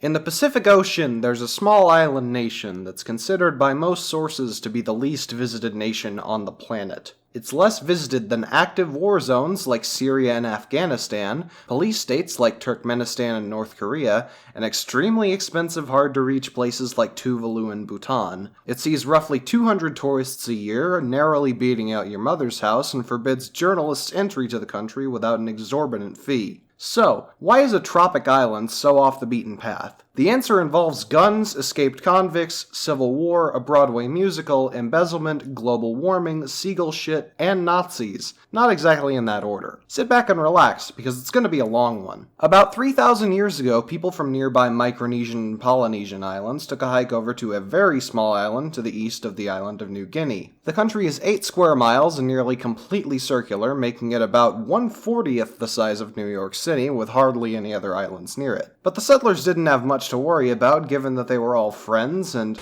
In the Pacific Ocean, there's a small island nation that's considered by most sources to be the least visited nation on the planet. It's less visited than active war zones like Syria and Afghanistan, police states like Turkmenistan and North Korea, and extremely expensive hard-to-reach places like Tuvalu and Bhutan. It sees roughly 200 tourists a year, narrowly beating out your mother's house, and forbids journalists entry to the country without an exorbitant fee. So, why is a tropic island so off the beaten path? The answer involves guns, escaped convicts, civil war, a Broadway musical, embezzlement, global warming, seagull shit, and Nazis. Not exactly in that order. Sit back and relax, because it's going to be a long one. About 3,000 years ago, people from nearby Micronesian and Polynesian islands took a hike over to a very small island to the east of the island of New Guinea. The country is 8 square miles and nearly completely circular, making it about 1/40th the size of New York City, with hardly any other islands near it. But the settlers didn't have much to worry about, given that they were all friends, and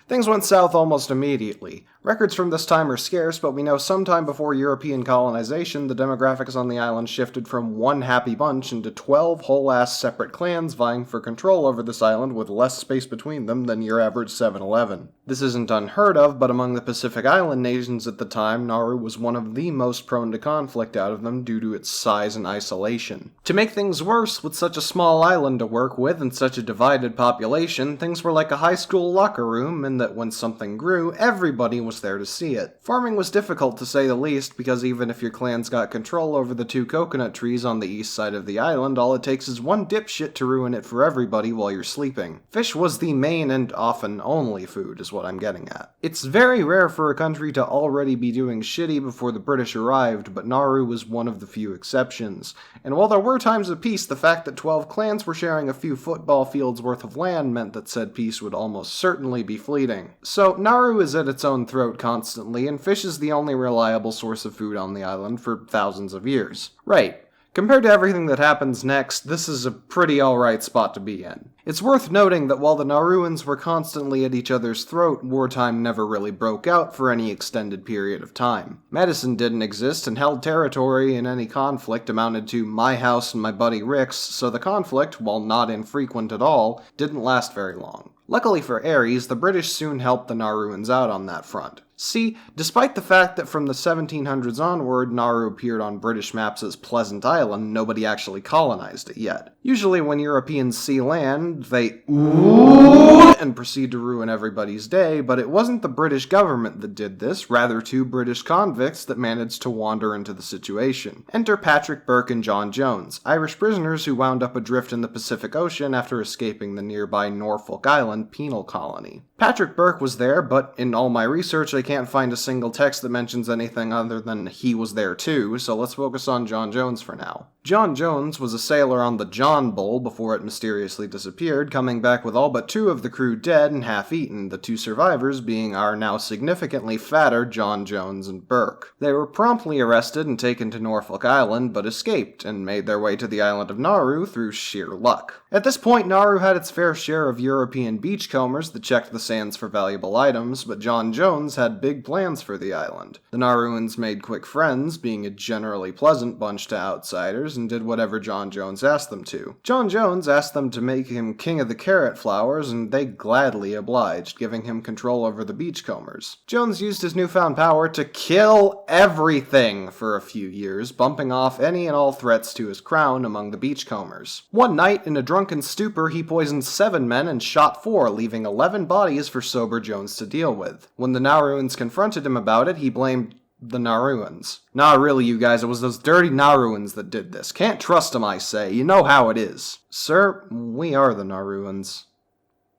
things went south almost immediately. Records from this time are scarce, but we know sometime before European colonization, the demographics on the island shifted from one happy bunch into 12 whole-ass separate clans vying for control over this island with less space between them than your average 7-Eleven. This isn't unheard of, but among the Pacific Island nations at the time, Nauru was one of the most prone to conflict out of them due to its size and isolation. To make things worse, with such a small island to work with and such a divided population, things were like a high school locker room in that when something grew, everybody was there to see it. Farming was difficult to say the least, because even if your clans got control over the 2 coconut trees on the east side of the island, all it takes is one dipshit to ruin it for everybody while you're sleeping. Fish was the main and often only food, is what I'm getting at. It's very rare for a country to already be doing shitty before the British arrived, but Nauru was one of the few exceptions. And while there were times of peace, the fact that 12 clans were sharing a few football fields worth of land meant that said peace would almost certainly be fleeting. So Nauru is at its own throat constantly, and fish is the only reliable source of food on the island for thousands of years. Right. Compared to everything that happens next, this is a pretty alright spot to be in. It's worth noting that while the Nauruans were constantly at each other's throat, wartime never really broke out for any extended period of time. Medicine didn't exist, and held territory in any conflict amounted to my house and my buddy Rick's, so the conflict, while not infrequent at all, didn't last very long. Luckily for Ares, the British soon helped the Nauruans out on that front. See, despite the fact that from the 1700s onward, Nauru appeared on British maps as Pleasant Island, nobody actually colonized it yet. Usually when Europeans see land, they ooh and proceed to ruin everybody's day, but it wasn't the British government that did this, rather 2 British convicts that managed to wander into the situation. Enter Patrick Burke and John Jones, Irish prisoners who wound up adrift in the Pacific Ocean after escaping the nearby Norfolk Island penal colony. Patrick Burke was there, but in all my research I can't find a single text that mentions anything other than he was there too, so let's focus on John Jones for now. John Jones was a sailor on the John Bull before it mysteriously disappeared, coming back with all but 2 of the crew dead and half-eaten, the 2 survivors being our now significantly fatter John Jones and Burke. They were promptly arrested and taken to Norfolk Island, but escaped, and made their way to the island of Nauru through sheer luck. At this point, Nauru had its fair share of European beachcombers that checked the sands for valuable items, but John Jones had big plans for the island. The Nauruans made quick friends, being a generally pleasant bunch to outsiders, and did whatever John Jones asked them to. John Jones asked them to make him king of the carrot flowers, and they gladly obliged, giving him control over the beachcombers. Jones used his newfound power to kill everything for a few years, bumping off any and all threats to his crown among the beachcombers. One night, in a drunken stupor, he poisoned 7 men and shot 4, leaving 11 bodies for sober Jones to deal with. When the Nauruans confronted him about it, he blamed the Nauruans. Nah, really, you guys, it was those dirty Nauruans that did this. Can't trust them, I say. You know how it is. Sir, we are the Nauruans.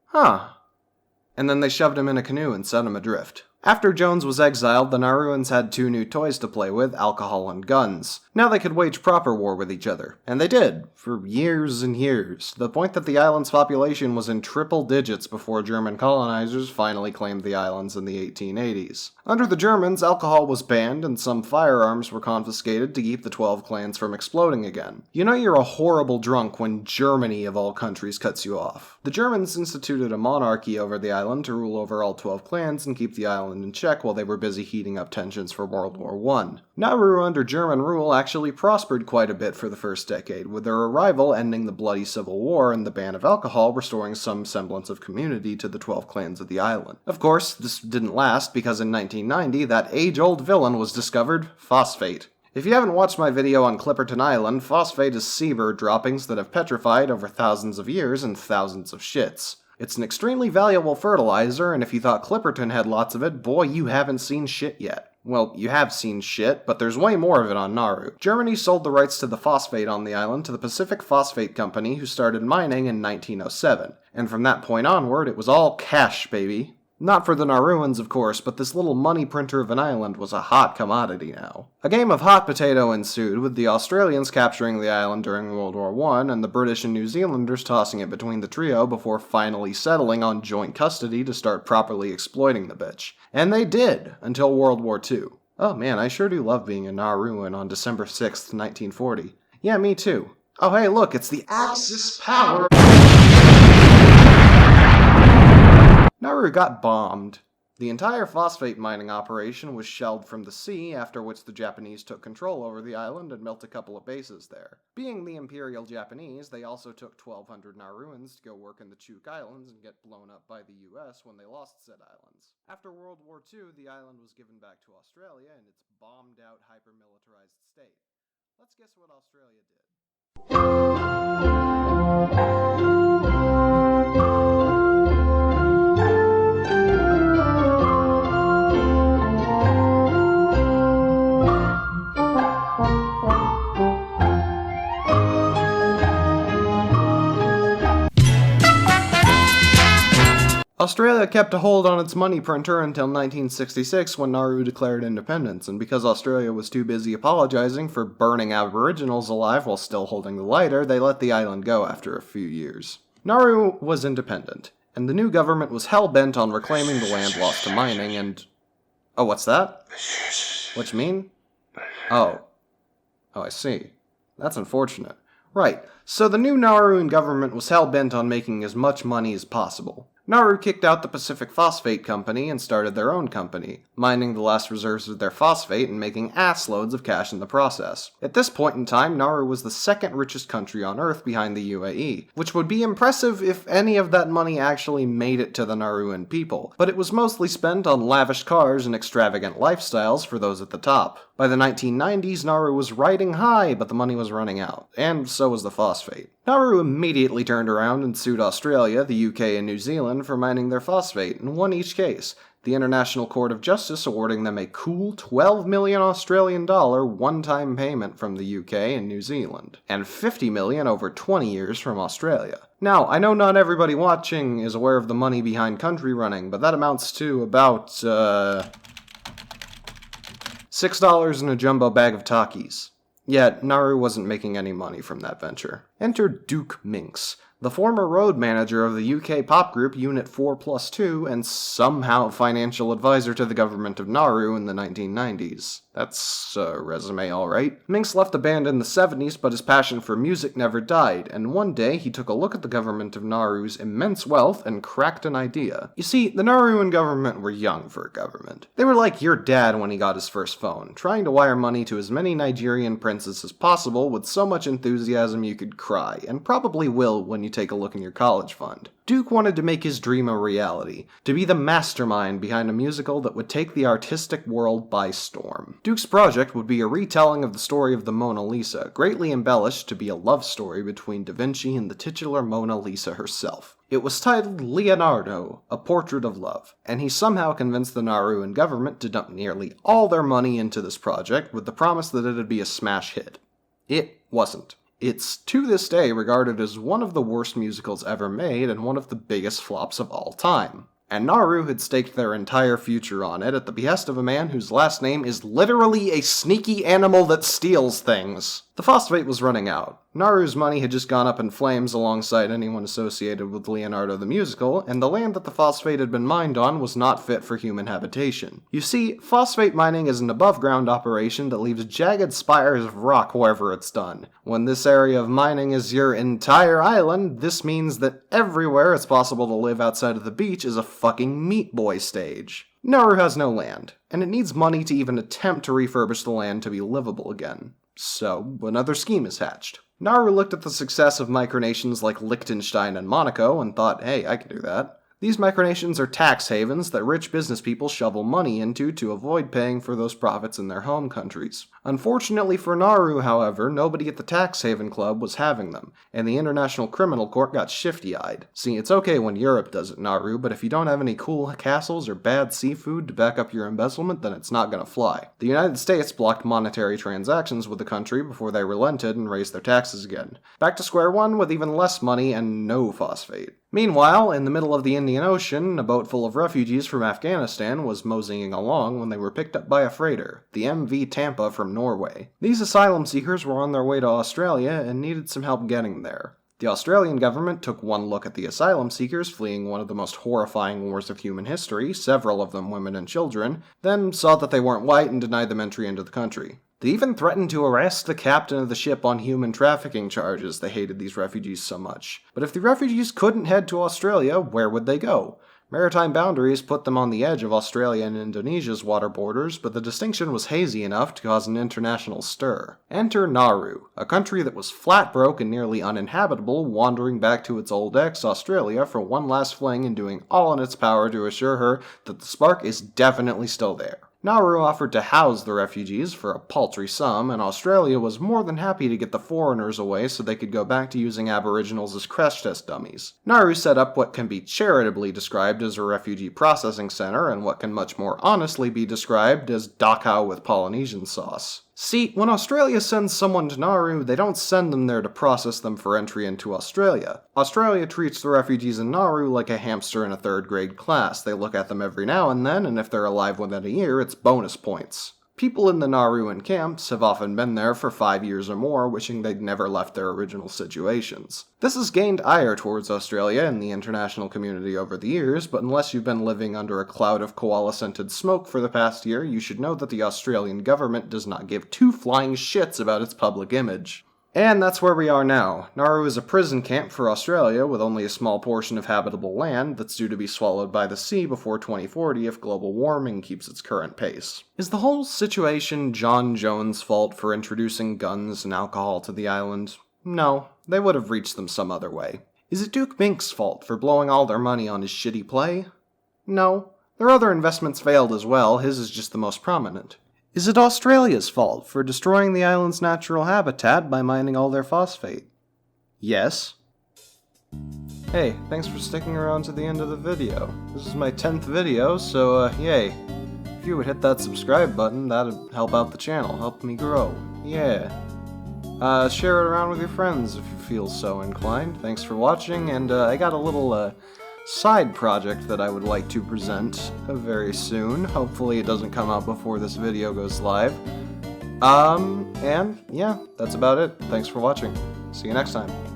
Huh. And then they shoved him in a canoe and set him adrift. After Jones was exiled, the Nauruans had 2 new toys to play with, alcohol and guns. Now they could wage proper war with each other. And they did, for years and years, to the point that the island's population was in triple digits before German colonizers finally claimed the islands in the 1880s. Under the Germans, alcohol was banned and some firearms were confiscated to keep the 12 clans from exploding again. You know you're a horrible drunk when Germany, of all countries, cuts you off. The Germans instituted a monarchy over the island to rule over all 12 clans and keep the island island in check while they were busy heating up tensions for World War I. Nauru under German rule actually prospered quite a bit for the first decade, with their arrival ending the bloody civil war and the ban of alcohol restoring some semblance of community to the 12 clans of the island. Of course, this didn't last because in 1990 that age-old villain was discovered, Phosphate. If you haven't watched my video on Clipperton Island, phosphate is seabird droppings that have petrified over thousands of years in thousands of shits. It's an extremely valuable fertilizer, and if you thought Clipperton had lots of it, boy, you haven't seen shit yet. Well, you have seen shit, but there's way more of it on Nauru. Germany sold the rights to the phosphate on the island to the Pacific Phosphate Company, who started mining in 1907. And from that point onward, it was all cash, baby. Not for the Nauruans, of course, but this little money printer of an island was a hot commodity now. A game of hot potato ensued, with the Australians capturing the island during World War I, and the British and New Zealanders tossing it between the trio before finally settling on joint custody to start properly exploiting the bitch. And they did, until World War II. Oh man, I sure do love being a Nauruan on December 6th, 1940. Yeah, me too. Oh hey, look, it's the Axis power! Nauru got bombed. The entire phosphate mining operation was shelled from the sea, after which the Japanese took control over the island and built a couple of bases there. Being the Imperial Japanese, they also took 1,200 Nauruans to go work in the Chuuk Islands and get blown up by the US when they lost said islands. After World War II, the island was given back to Australia in its bombed-out, hyper-militarized state. Let's guess what Australia did. Australia kept a hold on its money printer until 1966 when Nauru declared independence, and because Australia was too busy apologizing for burning Aboriginals alive while still holding the lighter, they let the island go after a few years. Nauru was independent, and the new government was hell-bent on reclaiming the land lost to mining and... Oh, what's that? What you mean? Oh, I see. That's unfortunate. Right, so the new Nauruan government was hell-bent on making as much money as possible. Nauru kicked out the Pacific Phosphate Company and started their own company, mining the last reserves of their phosphate and making assloads of cash in the process. At this point in time, Nauru was the second richest country on Earth behind the UAE, which would be impressive if any of that money actually made it to the Nauruan people, but it was mostly spent on lavish cars and extravagant lifestyles for those at the top. By the 1990s, Nauru was riding high, but the money was running out, and so was the phosphate. Nauru immediately turned around and sued Australia, the UK, and New Zealand for mining their phosphate, and won each case, the International Court of Justice awarding them a cool 12 million Australian dollar one-time payment from the UK and New Zealand, and 50 million over 20 years from Australia. Now, I know not everybody watching is aware of the money behind country running, but that amounts to about, $6 in a jumbo bag of Takis. Yet, Nauru wasn't making any money from that venture. Enter Duke Minks, the former road manager of the UK pop group Unit 4+2 and somehow financial advisor to the government of Nauru in the 1990s. That's a resume, alright. Minks left the band in the 70s, but his passion for music never died, and one day he took a look at the government of Nauru's immense wealth and cracked an idea. You see, the Nauruan government were young for a government. They were like your dad when he got his first phone, trying to wire money to as many Nigerian princes as possible with so much enthusiasm you could cry, and probably will when you take a look in your college fund. Duke wanted to make his dream a reality, to be the mastermind behind a musical that would take the artistic world by storm. Duke's project would be a retelling of the story of the Mona Lisa, greatly embellished to be a love story between Da Vinci and the titular Mona Lisa herself. It was titled Leonardo, A Portrait of Love, and he somehow convinced the Nauruan government to dump nearly all their money into this project with the promise that it'd be a smash hit. It wasn't. It's, to this day, regarded as one of the worst musicals ever made and one of the biggest flops of all time. And Nauru had staked their entire future on it at the behest of a man whose last name is literally a sneaky animal that steals things. The phosphate was running out. Nauru's money had just gone up in flames alongside anyone associated with Leonardo the musical, and the land that the phosphate had been mined on was not fit for human habitation. You see, phosphate mining is an above-ground operation that leaves jagged spires of rock wherever it's done. When this area of mining is your entire island, this means that everywhere it's possible to live outside of the beach is a fucking Meat Boy stage. Nauru has no land, and it needs money to even attempt to refurbish the land to be livable again. So, another scheme is hatched. Nauru looked at the success of micronations like Liechtenstein and Monaco and thought, hey, I can do that. These micronations are tax havens that rich business people shovel money into to avoid paying for those profits in their home countries. Unfortunately for Nauru, however, nobody at the tax haven club was having them, and the International Criminal Court got shifty-eyed. See, it's okay when Europe does it, Nauru, but if you don't have any cool castles or bad seafood to back up your embezzlement, then it's not gonna fly. The United States blocked monetary transactions with the country before they relented and raised their taxes again. Back to square one with even less money and no phosphate. Meanwhile, in the middle of the Indian Ocean, a boat full of refugees from Afghanistan was moseying along when they were picked up by a freighter, the MV Tampa from Norway. These asylum seekers were on their way to Australia and needed some help getting there. The Australian government took one look at the asylum seekers fleeing one of the most horrifying wars of human history, several of them women and children, then saw that they weren't white and denied them entry into the country. They even threatened to arrest the captain of the ship on human trafficking charges. They hated these refugees so much. But if the refugees couldn't head to Australia, where would they go? Maritime boundaries put them on the edge of Australia and Indonesia's water borders, but the distinction was hazy enough to cause an international stir. Enter Nauru, a country that was flat broke and nearly uninhabitable, wandering back to its old ex, Australia, for one last fling and doing all in its power to assure her that the spark is definitely still there. Nauru offered to house the refugees for a paltry sum, and Australia was more than happy to get the foreigners away so they could go back to using aboriginals as crash test dummies. Nauru set up what can be charitably described as a refugee processing center, and what can much more honestly be described as Dachau with Polynesian sauce. See, when Australia sends someone to Nauru, they don't send them there to process them for entry into Australia. Australia treats the refugees in Nauru like a hamster in a third-grade class. They look at them every now and then, and if they're alive within a year, it's bonus points. People in the Nauruan camps have often been there for 5 years or more, wishing they'd never left their original situations. This has gained ire towards Australia and the international community over the years, but unless you've been living under a cloud of koala-scented smoke for the past year, you should know that the Australian government does not give two flying shits about its public image. And that's where we are now. Nauru is a prison camp for Australia with only a small portion of habitable land that's due to be swallowed by the sea before 2040 if global warming keeps its current pace. Is the whole situation John Jones' fault for introducing guns and alcohol to the island? No, they would have reached them some other way. Is it Duke Minks' fault for blowing all their money on his shitty play? No, their other investments failed as well, his is just the most prominent. Is it Australia's fault for destroying the island's natural habitat by mining all their phosphate? Yes. Hey, thanks for sticking around to the end of the video. This is my 10th video, so yay. If you would hit that subscribe button, that'd help out the channel, help me grow. Yeah. Share it around with your friends if you feel so inclined. Thanks for watching, and I got a little side project that I would like to present very soon. Hopefully it doesn't come out before this video goes live. And yeah, that's about it. Thanks for watching. See you next time.